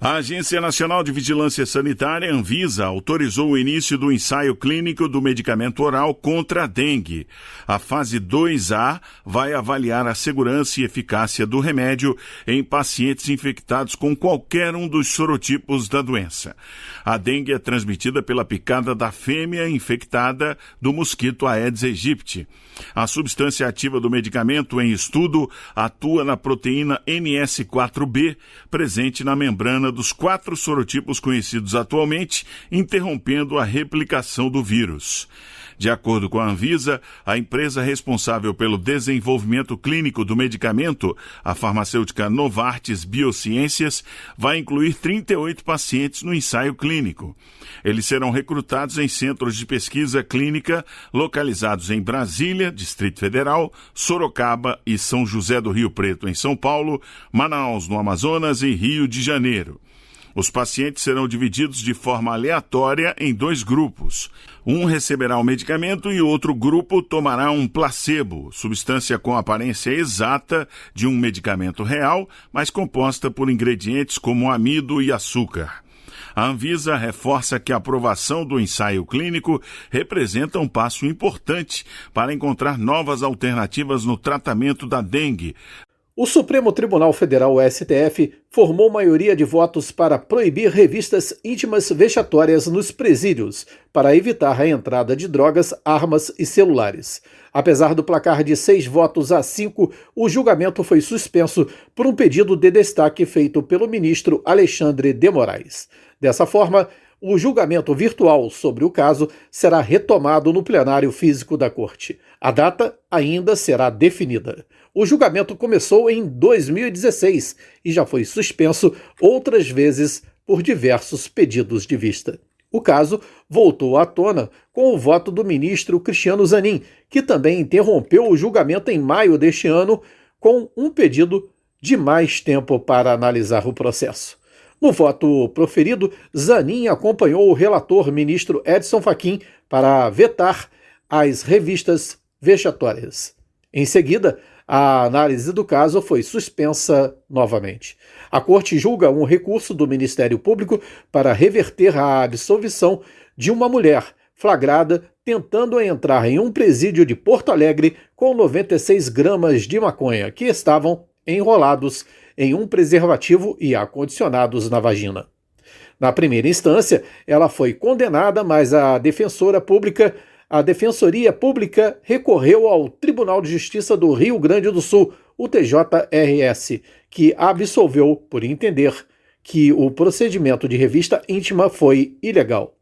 A Agência Nacional de Vigilância Sanitária, Anvisa, autorizou o início do ensaio clínico do medicamento oral contra a dengue. A fase 2A vai avaliar a segurança e eficácia do remédio em pacientes infectados com qualquer um dos sorotipos da doença. A dengue é transmitida pela picada da fêmea infectada do mosquito Aedes aegypti. A substância ativa do medicamento em estudo atua na proteína NS4B, presente na membrana dos 4 sorotipos conhecidos atualmente, interrompendo a replicação do vírus. De acordo com a Anvisa, a empresa responsável pelo desenvolvimento clínico do medicamento, a farmacêutica Novartis Biociências, vai incluir 38 pacientes no ensaio clínico. Eles serão recrutados em centros de pesquisa clínica localizados em Brasília, Distrito Federal, Sorocaba e São José do Rio Preto, em São Paulo, Manaus, no Amazonas e Rio de Janeiro. Os pacientes serão divididos de forma aleatória em 2 grupos. Um receberá o medicamento e outro grupo tomará um placebo, substância com aparência exata de um medicamento real, mas composta por ingredientes como amido e açúcar. A Anvisa reforça que a aprovação do ensaio clínico representa um passo importante para encontrar novas alternativas no tratamento da dengue. O Supremo Tribunal Federal, o STF, formou maioria de votos para proibir revistas íntimas vexatórias nos presídios, para evitar a entrada de drogas, armas e celulares. Apesar do placar de 6 votos a 5, o julgamento foi suspenso por um pedido de destaque feito pelo ministro Alexandre de Moraes. Dessa forma, o julgamento virtual sobre o caso será retomado no plenário físico da Corte. A data ainda será definida. O julgamento começou em 2016 e já foi suspenso outras vezes por diversos pedidos de vista. O caso voltou à tona com o voto do ministro Cristiano Zanin, que também interrompeu o julgamento em maio deste ano com um pedido de mais tempo para analisar o processo. No voto proferido, Zanin acompanhou o relator ministro Edson Fachin para vetar as revistas vexatórias. Em seguida, a análise do caso foi suspensa novamente. A Corte julga um recurso do Ministério Público para reverter a absolvição de uma mulher flagrada tentando entrar em um presídio de Porto Alegre com 96 gramas de maconha que estavam enrolados em um preservativo e acondicionados na vagina. Na primeira instância, ela foi condenada, mas a Defensoria Pública recorreu ao Tribunal de Justiça do Rio Grande do Sul, o TJRS, que absolveu por entender que o procedimento de revista íntima foi ilegal.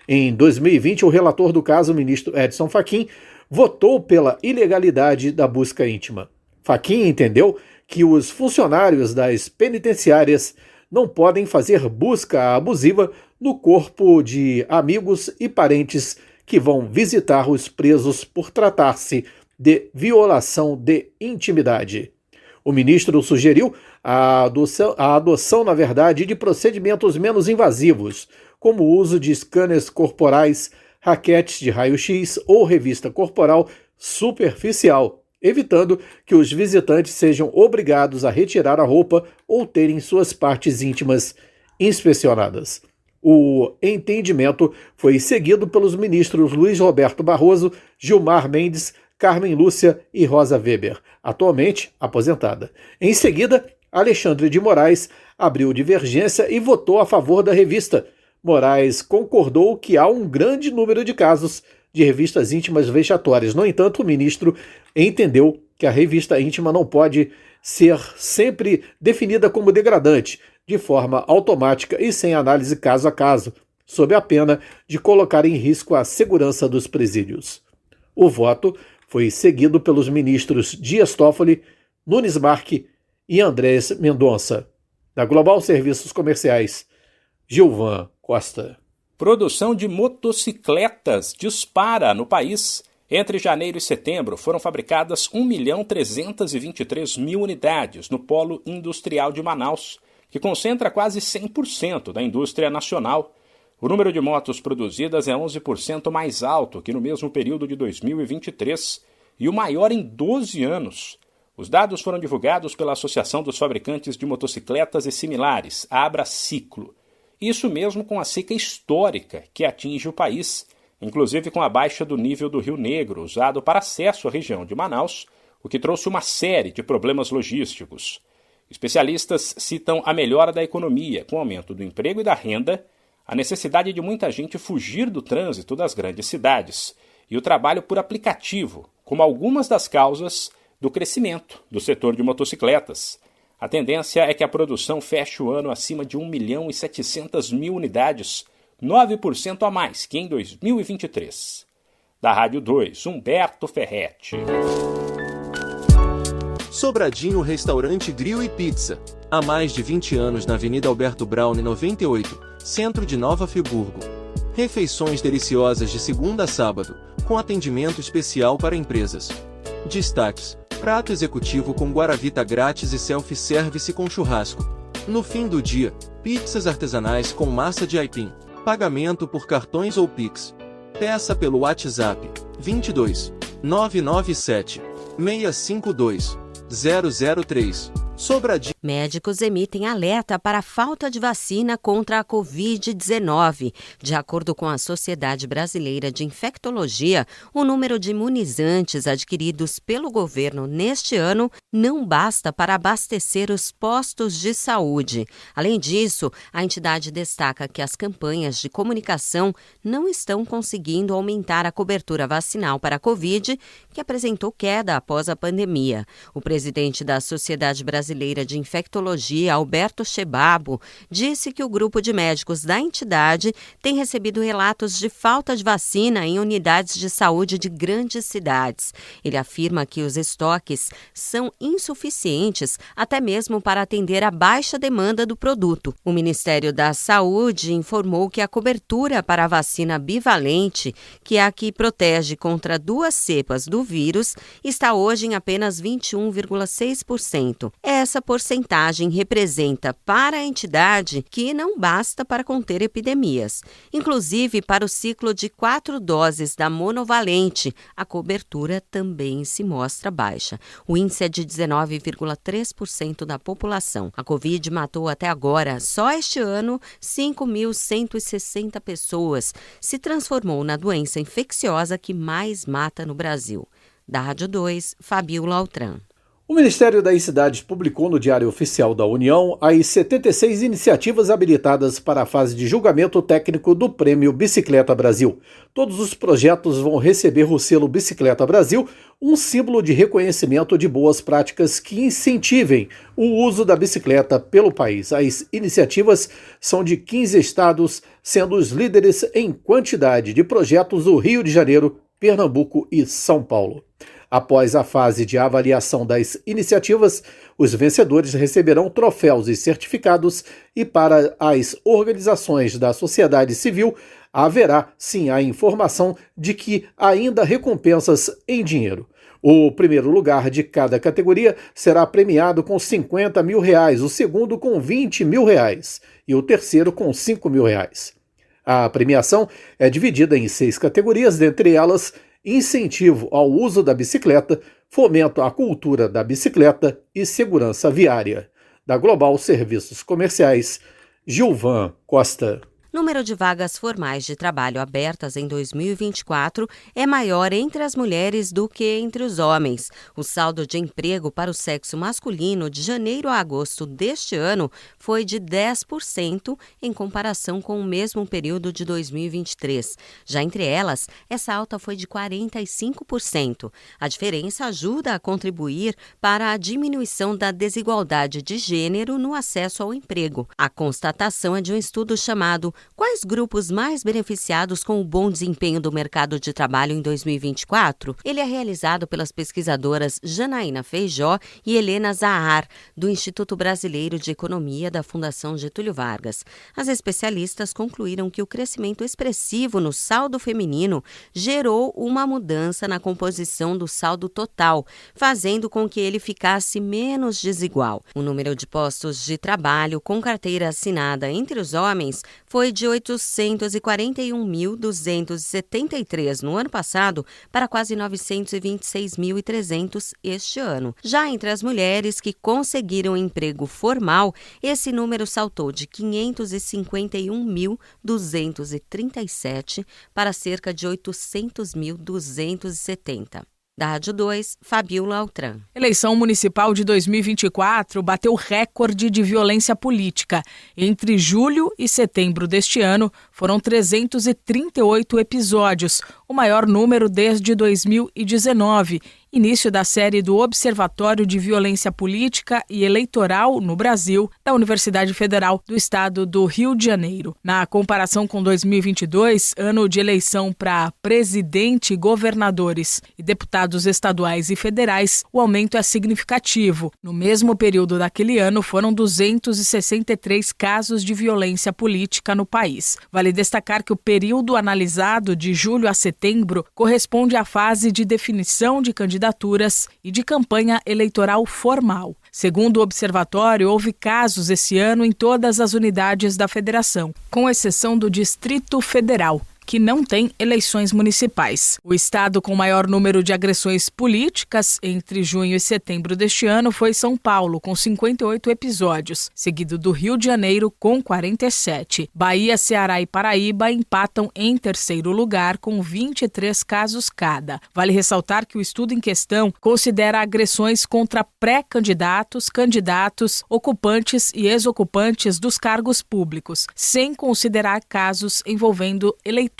Em 2020, o relator do caso, o ministro Edson Fachin, votou pela ilegalidade da busca íntima. Fachin entendeu que os funcionários das penitenciárias não podem fazer busca abusiva no corpo de amigos e parentes que vão visitar os presos por tratar-se de violação de intimidade. O ministro sugeriu a adoção, de procedimentos menos invasivos, como o uso de scanners corporais, raquetes de raio-x ou revista corporal superficial, evitando que os visitantes sejam obrigados a retirar a roupa ou terem suas partes íntimas inspecionadas. O entendimento foi seguido pelos ministros Luiz Roberto Barroso, Gilmar Mendes, Carmen Lúcia e Rosa Weber, atualmente aposentada. Em seguida, Alexandre de Moraes abriu divergência e votou a favor da revista. Moraes concordou que há um grande número de casos de revistas íntimas vexatórias. No entanto, o ministro entendeu que a revista íntima não pode ser sempre definida como degradante, de forma automática e sem análise caso a caso. sob a pena de colocar em risco a segurança dos presídios. O voto foi seguido pelos ministros Dias Toffoli, Nunes Marques e Andrés Mendonça. Da Global Serviços Comerciais, Gilvan Costa. Produção de motocicletas dispara no país. Entre janeiro e setembro foram fabricadas 1.323.000 unidades no Polo Industrial de Manaus, que concentra quase 100% da indústria nacional. O número de motos produzidas é 11% mais alto que no mesmo período de 2023 e o maior em 12 anos. Os dados foram divulgados pela Associação dos Fabricantes de Motocicletas e Similares, a Abraciclo. Isso mesmo com a seca histórica que atinge o país, inclusive com a baixa do nível do Rio Negro, usado para acesso à região de Manaus, o que trouxe uma série de problemas logísticos. Especialistas citam a melhora da economia, com o aumento do emprego e da renda, a necessidade de muita gente fugir do trânsito das grandes cidades e o trabalho por aplicativo, como algumas das causas do crescimento do setor de motocicletas. A tendência é que a produção feche o ano acima de 1.700.000 unidades, 9% a mais que em 2023. Da Rádio 2, Humberto Ferretti. Sobradinho Restaurante Grill e Pizza. Há mais de 20 anos na Avenida Alberto Braune 98, centro de Nova Friburgo. Refeições deliciosas de segunda a sábado, com atendimento especial para empresas. Destaques: prato executivo com guaravita grátis e self-service com churrasco. No fim do dia, pizzas artesanais com massa de aipim. Pagamento por cartões ou Pix. Peça pelo WhatsApp 22 997 652 003. Sobradinho. Médicos emitem alerta para a falta de vacina contra a Covid-19. De acordo com a Sociedade Brasileira de Infectologia, o número de imunizantes adquiridos pelo governo neste ano não basta para abastecer os postos de saúde. Além disso, a entidade destaca que as campanhas de comunicação não estão conseguindo aumentar a cobertura vacinal para a Covid, que apresentou queda após a pandemia. O presidente da Sociedade Brasileira de Infectologia, Alberto Chebabo, disse que o grupo de médicos da entidade tem recebido relatos de falta de vacina em unidades de saúde de grandes cidades. Ele afirma que os estoques são insuficientes até mesmo para atender a baixa demanda do produto. O Ministério da Saúde informou que a cobertura para a vacina bivalente, que é a que protege contra 2 cepas do vírus, está hoje em apenas 21,6%. Essa porcentagem representa para a entidade que não basta para conter epidemias. Inclusive, para o ciclo de 4 doses da monovalente, a cobertura também se mostra baixa. O índice é de 19,3% da população. A Covid matou até agora, só este ano, 5.160 pessoas. Se transformou na doença infecciosa que mais mata no Brasil. Da Rádio 2, Fabiola Altran. O Ministério das Cidades publicou no Diário Oficial da União as 76 iniciativas habilitadas para a fase de julgamento técnico do Prêmio Bicicleta Brasil. Todos os projetos vão receber o selo Bicicleta Brasil, um símbolo de reconhecimento de boas práticas que incentivem o uso da bicicleta pelo país. As iniciativas são de 15 estados, sendo os líderes em quantidade de projetos o Rio de Janeiro, Pernambuco e São Paulo. Após a fase de avaliação das iniciativas, os vencedores receberão troféus e certificados e para as organizações da sociedade civil haverá, sim, a informação de que ainda recompensas em dinheiro. O primeiro lugar de cada categoria será premiado com R$50 mil, o segundo com R$20 mil e o terceiro com R$5 mil. A premiação é dividida em 6 categorias, dentre elas incentivo ao uso da bicicleta, fomento à cultura da bicicleta e segurança viária. Da Global Serviços Comerciais, Gilvan Costa. O número de vagas formais de trabalho abertas em 2024 é maior entre as mulheres do que entre os homens. O saldo de emprego para o sexo masculino de janeiro a agosto deste ano foi de 10% em comparação com o mesmo período de 2023. Já entre elas, essa alta foi de 45%. A diferença ajuda a contribuir para a diminuição da desigualdade de gênero no acesso ao emprego. A constatação é de um estudo chamado Quais grupos mais beneficiados com o bom desempenho do mercado de trabalho em 2024? Ele é realizado pelas pesquisadoras Janaína Feijó e Helena Zahar, do Instituto Brasileiro de Economia da Fundação Getúlio Vargas. As especialistas concluíram que o crescimento expressivo no saldo feminino gerou uma mudança na composição do saldo total, fazendo com que ele ficasse menos desigual. O número de postos de trabalho com carteira assinada entre os homens foi de 841.273 no ano passado para quase 926.300 este ano. Já entre as mulheres que conseguiram emprego formal, esse número saltou de 551.237 para cerca de 800.270. Da Rádio 2, Fabiola Altran. Eleição municipal de 2024 bateu recorde de violência política. Entre julho e setembro deste ano, foram 338 episódios, o maior número desde 2019, início da série do Observatório de Violência Política e Eleitoral no Brasil, da Universidade Federal do Estado do Rio de Janeiro. Na comparação com 2022, ano de eleição para presidente, governadores e deputados estaduais e federais, o aumento é significativo. No mesmo período daquele ano, foram 263 casos de violência política no país. Vale destacar que o período analisado de julho a setembro corresponde à fase de definição de candidaturas e de campanha eleitoral formal. Segundo o observatório, houve casos esse ano em todas as unidades da federação, com exceção do Distrito Federal, que não tem eleições municipais. O estado com maior número de agressões políticas entre junho e setembro deste ano foi São Paulo, com 58 episódios, seguido do Rio de Janeiro, com 47. Bahia, Ceará e Paraíba empatam em terceiro lugar, com 23 casos cada. Vale ressaltar que o estudo em questão considera agressões contra pré-candidatos, candidatos, ocupantes e ex-ocupantes dos cargos públicos, sem considerar casos envolvendo eleitores.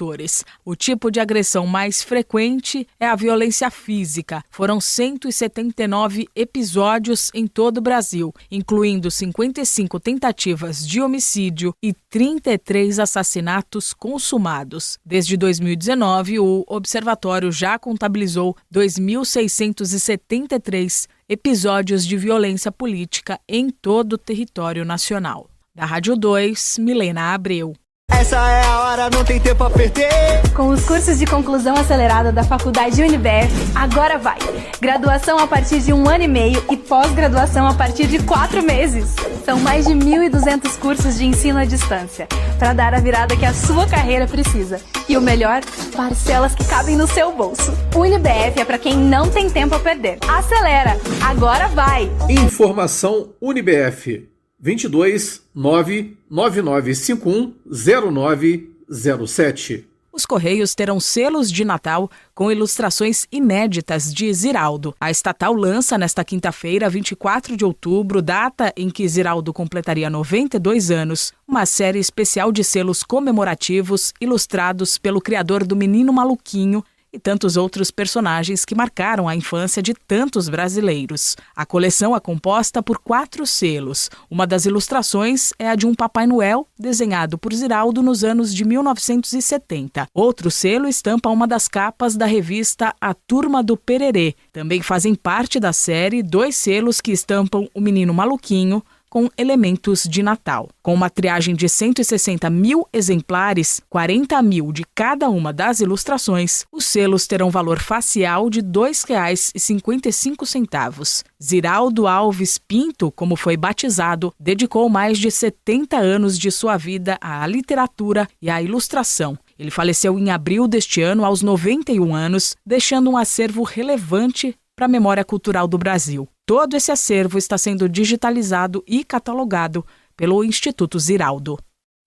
O tipo de agressão mais frequente é a violência física. Foram 179 episódios em todo o Brasil, incluindo 55 tentativas de homicídio e 33 assassinatos consumados. Desde 2019, o observatório já contabilizou 2.673 episódios de violência política em todo o território nacional. Da Rádio 2, Milena Abreu. Essa é a hora, não tem tempo a perder. Com os cursos de conclusão acelerada da Faculdade UniBF, agora vai. Graduação a partir de 1 ano e meio e pós-graduação a partir de 4 meses. São mais de 1.200 cursos de ensino à distância, para dar a virada que a sua carreira precisa. E o melhor, parcelas que cabem no seu bolso. UniBF é para quem não tem tempo a perder. Acelera, agora vai. Informação UniBF 22 99951 0907. Os Correios terão selos de Natal com ilustrações inéditas de Ziraldo. A estatal lança nesta quinta-feira, 24 de outubro, data em que Ziraldo completaria 92 anos, uma série especial de selos comemorativos ilustrados pelo criador do Menino Maluquinho e tantos outros personagens que marcaram a infância de tantos brasileiros. A coleção é composta por 4 selos. Uma das ilustrações é a de um Papai Noel, desenhado por Ziraldo nos anos de 1970. Outro selo estampa uma das capas da revista A Turma do Pererê. Também fazem parte da série 2 selos que estampam o Menino Maluquinho, com elementos de Natal. Com uma triagem de 160 mil exemplares, 40 mil de cada uma das ilustrações, os selos terão valor facial de R$ 2,55. Ziraldo Alves Pinto, como foi batizado, dedicou mais de 70 anos de sua vida à literatura e à ilustração. Ele faleceu em abril deste ano, aos 91 anos, deixando um acervo relevante para a memória cultural do Brasil. Todo esse acervo está sendo digitalizado e catalogado pelo Instituto Ziraldo.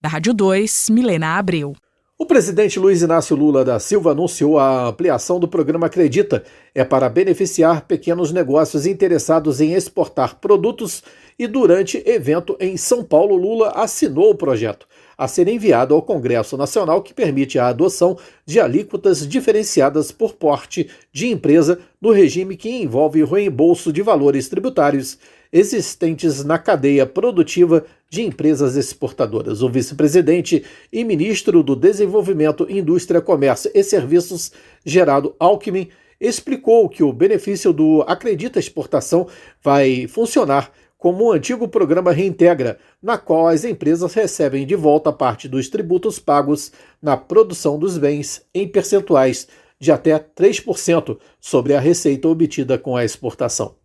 Da Rádio 2, Milena Abreu. O presidente Luiz Inácio Lula da Silva anunciou a ampliação do programa Acredita. É para beneficiar pequenos negócios interessados em exportar produtos e durante evento em São Paulo, Lula assinou o projeto a ser enviado ao Congresso Nacional, que permite a adoção de alíquotas diferenciadas por porte de empresa no regime que envolve o reembolso de valores tributários existentes na cadeia produtiva de empresas exportadoras. O vice-presidente e ministro do Desenvolvimento, Indústria, Comércio e Serviços, Geraldo Alckmin, explicou que o benefício do Acredita Exportação vai funcionar como o antigo programa Reintegra, na qual as empresas recebem de volta parte dos tributos pagos na produção dos bens em percentuais de até 3% sobre a receita obtida com a exportação.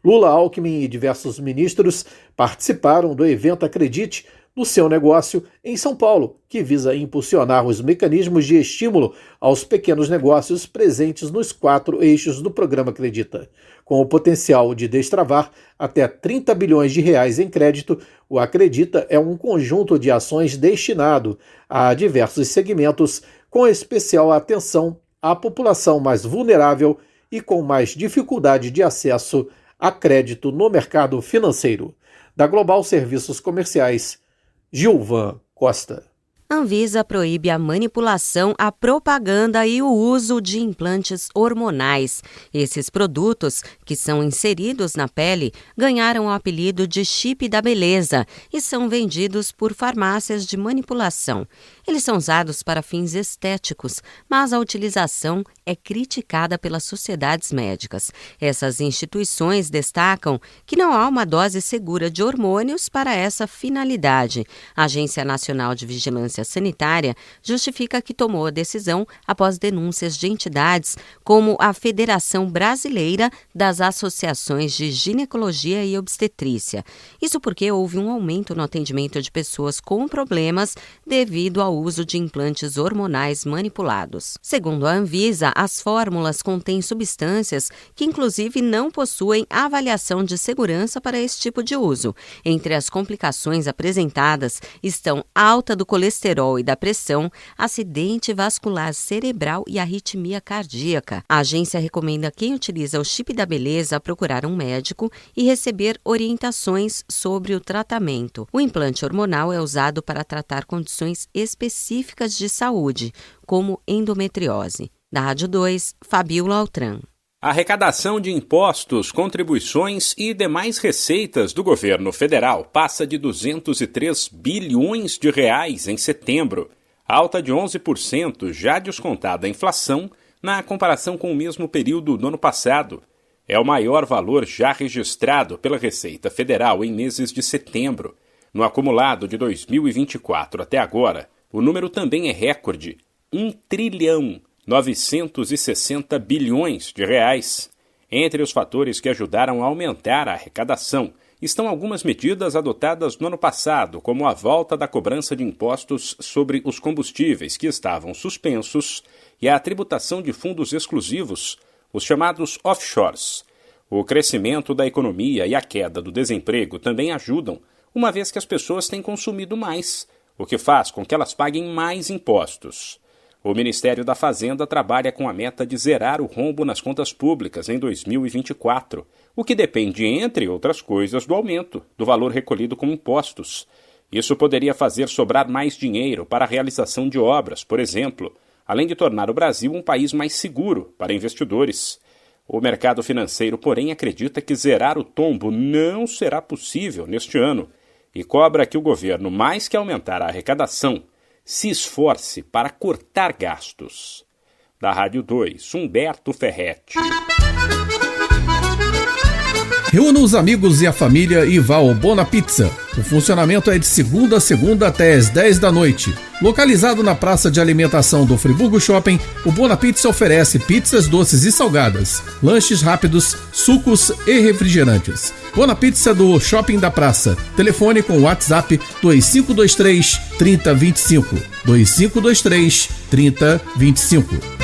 Lula, Alckmin e diversos ministros participaram do evento Acredite no seu negócio em São Paulo, que visa impulsionar os mecanismos de estímulo aos pequenos negócios presentes nos 4 eixos do programa Acredita. Com o potencial de destravar até 30 bilhões de reais em crédito, o Acredita é um conjunto de ações destinado a diversos segmentos, com especial atenção à população mais vulnerável e com mais dificuldade de acesso a crédito no mercado financeiro. Da Global Serviços Comerciais, Gilvan Costa. Anvisa proíbe a manipulação, a propaganda e o uso de implantes hormonais. Esses produtos, que são inseridos na pele, ganharam o apelido de chip da beleza e são vendidos por farmácias de manipulação. Eles são usados para fins estéticos, mas a utilização é criticada pelas sociedades médicas. Essas instituições destacam que não há uma dose segura de hormônios para essa finalidade. A Agência Nacional de Vigilância Sanitária justifica que tomou a decisão após denúncias de entidades como a Federação Brasileira das Associações de Ginecologia e Obstetrícia. Isso porque houve um aumento no atendimento de pessoas com problemas devido ao uso de implantes hormonais manipulados. Segundo a Anvisa, as fórmulas contêm substâncias que inclusive não possuem avaliação de segurança para esse tipo de uso. Entre as complicações apresentadas estão alta do colesterol e da pressão, acidente vascular cerebral e arritmia cardíaca. A agência recomenda a quem utiliza o chip da beleza procurar um médico e receber orientações sobre o tratamento. O implante hormonal é usado para tratar condições específicas de saúde, como endometriose. Da Rádio 2, Fabíola Altran. A arrecadação de impostos, contribuições e demais receitas do governo federal passa de 203 bilhões de reais em setembro, alta de 11%, já descontada a inflação, na comparação com o mesmo período do ano passado. É o maior valor já registrado pela Receita Federal em meses de setembro. No acumulado de 2024 até agora, o número também é recorde, 1.960 bilhões de reais. Entre os fatores que ajudaram a aumentar a arrecadação estão algumas medidas adotadas no ano passado, como a volta da cobrança de impostos sobre os combustíveis que estavam suspensos e a tributação de fundos exclusivos, os chamados offshores. O crescimento da economia e a queda do desemprego também ajudam, uma vez que as pessoas têm consumido mais, o que faz com que elas paguem mais impostos. O Ministério da Fazenda trabalha com a meta de zerar o rombo nas contas públicas em 2024, o que depende, entre outras coisas, do aumento do valor recolhido com impostos. Isso poderia fazer sobrar mais dinheiro para a realização de obras, por exemplo, além de tornar o Brasil um país mais seguro para investidores. O mercado financeiro, porém, acredita que zerar o tombo não será possível neste ano e cobra que o governo, mais que aumentar a arrecadação, se esforce para cortar gastos. Da Rádio 2, Humberto Ferretti. Reúna os amigos e a família e vá ao Bona Pizza. O funcionamento é de segunda a segunda até às 10 da noite. Localizado na praça de alimentação do Friburgo Shopping, o Bona Pizza oferece pizzas doces e salgadas, lanches rápidos, sucos e refrigerantes. Bona Pizza do Shopping da Praça. Telefone com WhatsApp 2523 3025. 2523 3025.